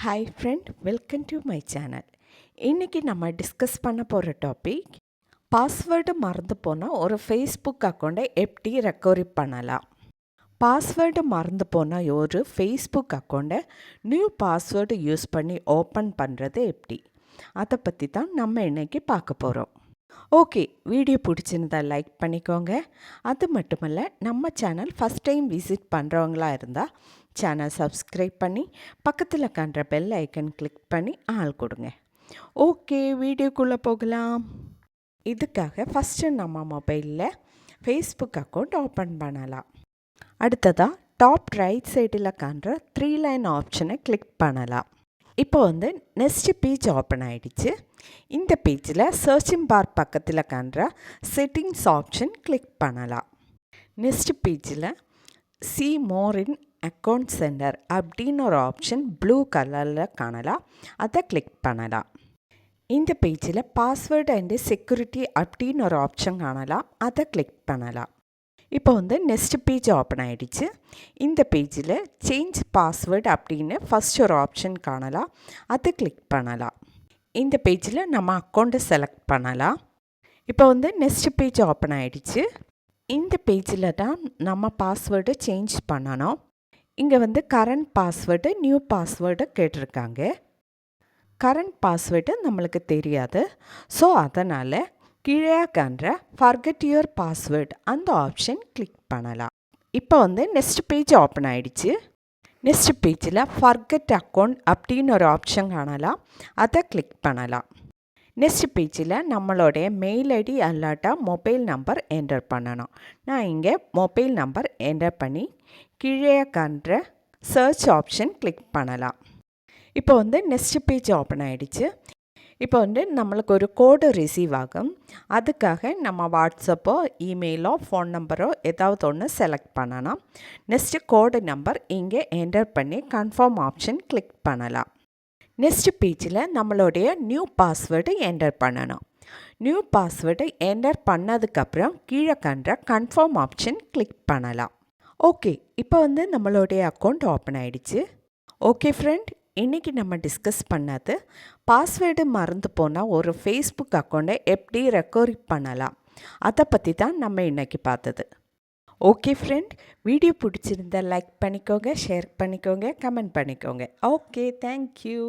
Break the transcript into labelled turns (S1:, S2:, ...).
S1: Hi friend, welcome to my channel. இன்றைக்கி நம்ம discuss பண்ண போகிற டாபிக், பாஸ்வேர்டு மறந்து போனால் ஒரு ஃபேஸ்புக் அக்கௌண்ட்டை எப்படி ரெக்கவரி பண்ணலாம். பாஸ்வேர்டு மறந்து போனால் ஒரு ஃபேஸ்புக் அக்கௌண்ட்டை நியூ பாஸ்வேர்டு யூஸ் பண்ணி ஓப்பன் பண்ணுறது எப்படி, அதை பற்றி தான் நம்ம இன்றைக்கி பார்க்க போகிறோம். ஓகே, வீடியோ பிடிச்சிருந்தா லைக் பண்ணிக்கோங்க. அது மட்டுமல்ல, நம்ம சேனல் ஃபஸ்ட் டைம் விசிட் பண்ணுறவங்களா இருந்தால் சேனல் சப்ஸ்கிரைப் பண்ணி பக்கத்தில் காண்ற பெல் ஐக்கன் கிளிக் பண்ணி ஆள் கொடுங்க. ஓகே, வீடியோக்குள்ளே போகலாம். இதுக்காக ஃபஸ்ட்டு நம்ம மொபைலில் ஃபேஸ்புக் அக்கௌண்ட் ஓப்பன் பண்ணலாம். அடுத்ததாக டாப் ரைட் சைடில் காண்ற 3 லைன் ஆப்ஷனை கிளிக் பண்ணலாம். இப்போ நெக்ஸ்ட் பேஜ் ஓப்பன் ஆகிடுச்சு. இந்த பேஜில் சர்ச்சிங் பார் பக்கத்தில் காண்ற செட்டிங்ஸ் ஆப்ஷன் கிளிக் பண்ணலாம். நெக்ஸ்ட் பேஜில் சி மோர் இன் அக்கௌண்ட் சென்டர் அப்படின்னு ஒரு ஆப்ஷன் ப்ளூ கலரில் காணலாம். அதை கிளிக் பண்ணலாம். இந்த பேஜில் பாஸ்வேர்டு அண்டு செக்யூரிட்டி அப்படின்னு ஒரு ஆப்ஷன் காணலாம். அதை கிளிக் பண்ணலாம். இப்போ நெக்ஸ்ட் பேஜ் ஓப்பன் ஆகிடுச்சு. இந்த பேஜில் சேஞ்ச் பாஸ்வேர்டு அப்படின்னு ஃபஸ்ட் ஒரு ஆப்ஷன் காணலாம். அதை கிளிக் பண்ணலாம். இந்த பேஜில் நம்ம அக்கௌண்ட்டை செலக்ட் பண்ணலாம். இப்போ நெக்ஸ்ட் பேஜ் ஓப்பன் ஆகிடுச்சு. இந்த பேஜில் தான் நம்ம பாஸ்வேர்டு சேஞ்ச் பண்ணணும். இங்கே கரண்ட் பாஸ்வேர்டு நியூ பாஸ்வேர்டு கேட்டிருக்காங்க. கரண்ட் பாஸ்வேர்டு நம்மளுக்கு தெரியாது. ஸோ அதனால் கீழே காண்ற ஃபர்கெட் யுவர் பாஸ்வேர்டு அந்த ஆப்ஷன் கிளிக் பண்ணலாம். இப்போ நெக்ஸ்ட் பேஜ் ஓப்பன் ஆகிடுச்சு. நெக்ஸ்ட் பேஜில் ஃபர்கெட் அக்கௌண்ட் அப்படின்னு ஒரு ஆப்ஷன் காணலாம். அதை கிளிக் பண்ணலாம். நெக்ஸ்ட் பேஜில் நம்மளுடைய மெயில் ஐடி அல்லாட்டா மொபைல் நம்பர் என்டர் பண்ணணும். நான் இங்கே மொபைல் நம்பர் என்டர் பண்ணி கீழே காண்ற சர்ச் ஆப்ஷன் கிளிக் பண்ணலாம். இப்போ நெக்ஸ்ட் பேஜ் ஓப்பன் ஆகிடுச்சு. இப்போ நம்மளுக்கு ஒரு கோடு ரிசீவ் ஆகும். அதுக்காக நம்ம வாட்ஸ்அப்போ இமெயிலோ ஃபோன் நம்பரோ ஏதாவது ஒன்று செலக்ட் பண்ணலாம். நெக்ஸ்ட்டு கோடு நம்பர் இங்கே என்டர் பண்ணி கன்ஃபார்ம் ஆப்ஷன் கிளிக் பண்ணலாம். நெக்ஸ்ட் பேஜில் நம்மளுடைய நியூ பாஸ்வேர்டு என்டர் பண்ணணும். நியூ பாஸ்வேர்டு என்டர் பண்ணதுக்கப்புறம் கீழே கண்ட கன்ஃபார்ம் ஆப்ஷன் கிளிக் பண்ணலாம். ஓகே, இப்போ நம்மளுடைய அக்கௌண்ட் ஓப்பன் ஆகிடுச்சு. ஓகே ஃப்ரெண்ட், இன்றைக்கி நம்ம டிஸ்கஸ் பண்ணது பாஸ்வேர்டு மறந்து போனால் ஒரு ஃபேஸ்புக் அக்கௌண்ட்டை எப்படி ரெக்கவரி பண்ணலாம், அதை பற்றி தான் நம்ம இன்றைக்கி பார்த்தது. ஓகே ஃப்ரெண்ட், வீடியோ பிடிச்சிருந்தா லைக் பண்ணிக்கோங்க, ஷேர் பண்ணிக்கோங்க, கமெண்ட் பண்ணிக்கோங்க. Okay, thank you.